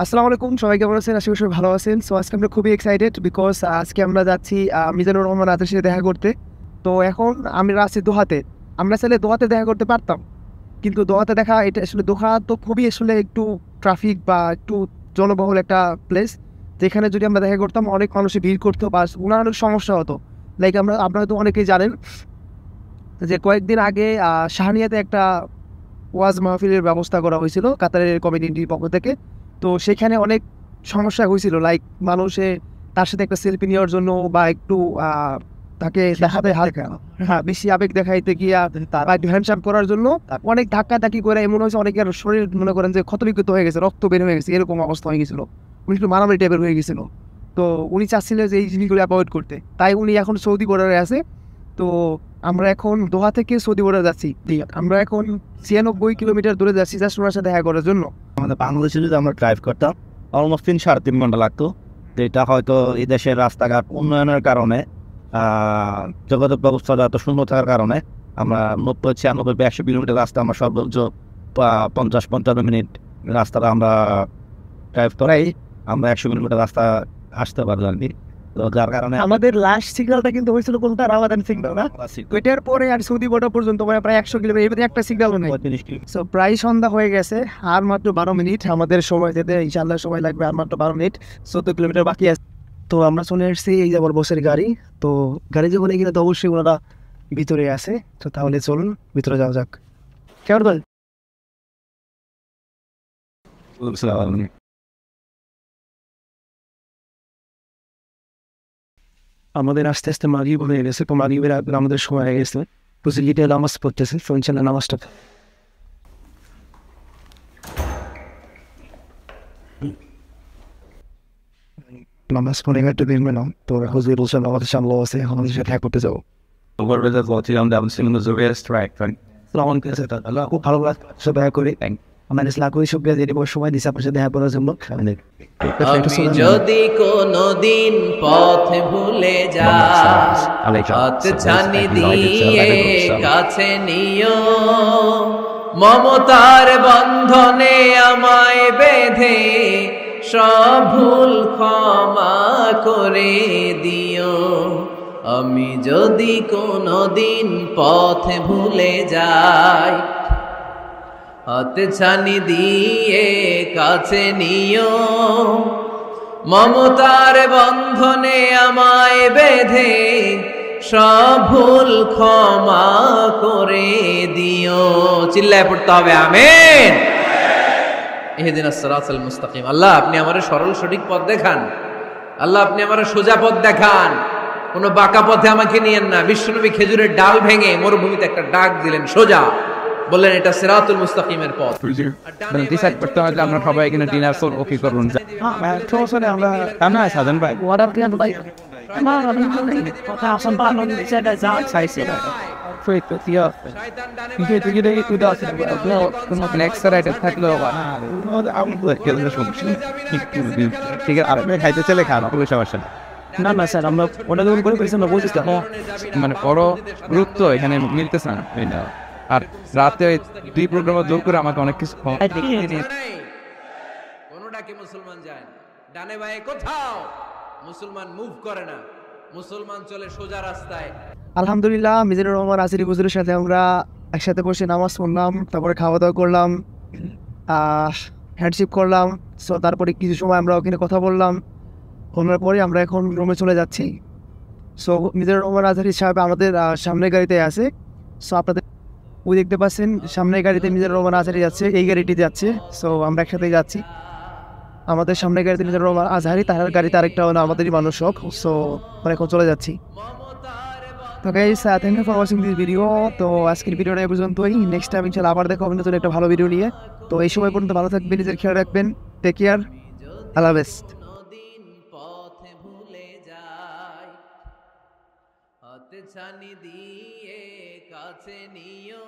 আসসালামু আলাইকুম, সবাই কেমন আছেন? আশা করি সবাই ভালো আছেন। সো আজকে আমরা খুবই এক্সাইটেড বিকজ আজকে আমরা যাচ্ছি মিজানুর রহমান আজাদের সাথে দেখা করতে। তো এখন আমরা আছি দোহাতে। আমরা চাইলে দোহাতে দেখা করতে পারতাম, কিন্তু দোহাতে দেখা, এটা আসলে দোহা তো খুবই আসলে একটু ট্রাফিক বা একটু জনবহুল একটা প্লেস, যেখানে যদি আমরা দেখা করতাম অনেক মানুষের ভিড় করতো বা ওনার অনেক সমস্যা হতো। লাইক আপনারা তো অনেকেই জানেন যে কয়েকদিন আগে শাহনিয়াতে একটা ওয়াজ মাহফিলের ব্যবস্থা করা হয়েছিল কাতারের কমিউনিটির পক্ষ থেকে। তো সেখানে অনেক সমস্যা হয়েছিল, লাইক মানুষে তার সাথে একটা সেলফি নেওয়ার জন্য বা একটু তাকে দেখাতে হালকা, হ্যাঁ, বেশি আবেগ দেখাইতে গিয়া বা একটু হ্যান্ডশাপ করার জন্য অনেক ধাক্কি করে এমন হয়েছে অনেকের শরীর মনে করেন যে ক্ষতবিক্ষত হয়ে গেছে, রক্ত বের হয়ে গেছে, এরকম অবস্থা হয়ে গেছিলো। উনি একটু মারামারি টাইপের হয়ে গেছিল। তো উনি চাচ্ছিলেন যে এই জিনিসগুলো অ্যাভয়েড করতে, তাই উনি এখন সৌদি বর্ডারে আছে। তো আমরা এখন দোহা থেকে সৌদি বর্ডার যাচ্ছি। আমরা এখন 96 কিলোমিটার দূরে যাচ্ছি জাস্ট ওনার সাথে দেখা করার জন্য। আমাদের বাংলাদেশে যদি আমরা ড্রাইভ করতাম অলমোস্ট 3-3.5 ঘন্টা লাগতো। যেটা হয়তো এই দেশের রাস্তাঘাট উন্নয়নের কারণে, যোগাযোগ ব্যবস্থা এত শূন্য থাকার কারণে আমরা 90-96-100 কিলোমিটার রাস্তা আমরা সর্বোচ্চ 50-55 মিনিট রাস্তাটা আমরা ড্রাইভ করাই আমরা 100 কিলোমিটার রাস্তা আসতে পারলাম। তো যার কারণে আমাদের লাস্ট সিগন্যালটা কিন্তু হয়েছিল কোনটা, রাওয়াদান সিগন্যাল না? ওইটার পরে আর সৌদি বর্ডার পর্যন্ত মানে প্রায় 100 কিলোমিটার, এবারে একটা সিগন্যালও নেই। 35 কিলোমিটার। সো প্রায় সন্ধ্যা হয়ে গেছে, আর মাত্র 12 মিনিট আমাদের সময় যেতে, ইনশাল্লাহ সময় লাগবে আর মাত্র 12 মিনিট। 14 কিলোমিটার বাকি আছে। তো আমরা চলে এসেছি, এই যে আমার বসের গাড়ি। তো গাড়ি যখন এখানে তো অবশ্যই ওনারা ভিতরে আছে। তো তাহলে চলুন ভিতরে যাওয়া যাক। কেমন বল? আমাদের আস্তে আস্তে মাগরিব হয়ে গেছে। তো মাগরিবের আগে আমাদের সময় হয়ে গেছে। প্রতিযোগিতা নামাজ পড়তেছে, শুনছেন না নামাজটা? নামাজ পড়ে একটু বের পেলাম। তো হুজুর বলছেন আমাদের সামনে আছে, এখন আমাদের সাথে দেখা করতে যাবো। খুব ভালো লাগছে দেখা করে। আমাদের লাখই শুক্রিয়া দিয়ে সময় দিচ্ছে আপনার সাথে দেখা করার জন্য। আমি যদি কোনদিন পথ ভুলে যাই, হাত ছানি দিয়ে কাছে নিও, মমতার বন্ধনে আমায় বেঁধে সব ভুল ক্ষমা করে দিও। আমি যদি কোনদিন পথ ভুলে যাই, হাত ছানি দিয়ে কাছে নিও, মমতার বন্ধনে আমায় বেঁধে সব ভুল ক্ষমা করে দিও। চিল্লায় পড়তে হবে আমিন। ইহদিনাস সিরাতাল মুস্তাকিম। আল্লাহ আপনি আমারে সরল সঠিক পথ দেখান। আল্লাহ আপনি আমারে সোজা পথ দেখান, কোনো বাঁকা পথে আমাকে নিয়েন না। বিশ্বনবী খেজুরের ডাল ভেঙে মরুভূমিতে একটা ডাক দিলেন সোজা, বললেন এটা সিরাতুল মুস্তাকিমের পথ। ডিসাইড করতে হবে আমরা সবাই এখানে ডিনার সর ওকে করুন। আমরা কানা সাধন ভাই ঠিক আছে, আপনি খাইতে চলে খান, কোনো সমস্যা না। না না স্যার, আমরা ওটা যখন করে পেয়েছি আমরা বলছি মানে বড় গুরুত্ব এখানে মিলতেছে না এটা। আর রাতে দুই প্রোগ্রাম যোগ করে আমাকে অনেক কিছু কোনটাকে মুসলমান যায় না, ডানে বায়ে কোথাও মুসলমান মুভ করে না, মুসলমান চলে সোজা রাস্তায়। আলহামদুলিল্লাহ, মিজানুর রহমান আজারি হুজুরের সাথে আমরা একসাথে বসে নামাজ পড়লাম, তারপরে খাওয়া দাওয়া করলাম, হ্যান্ডশিপ করলাম। সো তারপরে কিছু সময় আমরা ওখানে কথা বললাম, বলার পরে আমরা এখন রুমে চলে যাচ্ছি। সো মিজানুর রহমান আজারি সাহেব আমাদের সামনের গাড়িতে আছে। সো আপনাদের ওই দেখতে পাচ্ছেন সামনের গাড়িতে মিজানুর রহমান আজারি যাচ্ছে, এই গাড়িটি যাচ্ছে। সো আমরা একসাথেই যাচ্ছি। আমাদের সামনের গাড়িতে মিজানুর রহমান আজহারি, তার গাড়িতে আরেকটা আমাদেরই মানুষ সব। সো আমরা এখন চলে যাচ্ছি। তো guys, thank you for watching this video. তো আজকের ভিডিওটা এই পর্যন্তই। নেক্সট টাইম ইনশাআল্লাহ আবার দেখা হবে নতুন একটা ভালো ভিডিও নিয়ে। তো এই সময় পর্যন্ত ভালো থাকবেন, নিজের খেয়াল রাখবেন। টেক কেয়ার, আল্লাহ হাফেজ। কোনদিন পথ ভুলে যাই, হাত ছানি দিয়ে কাছে নিও।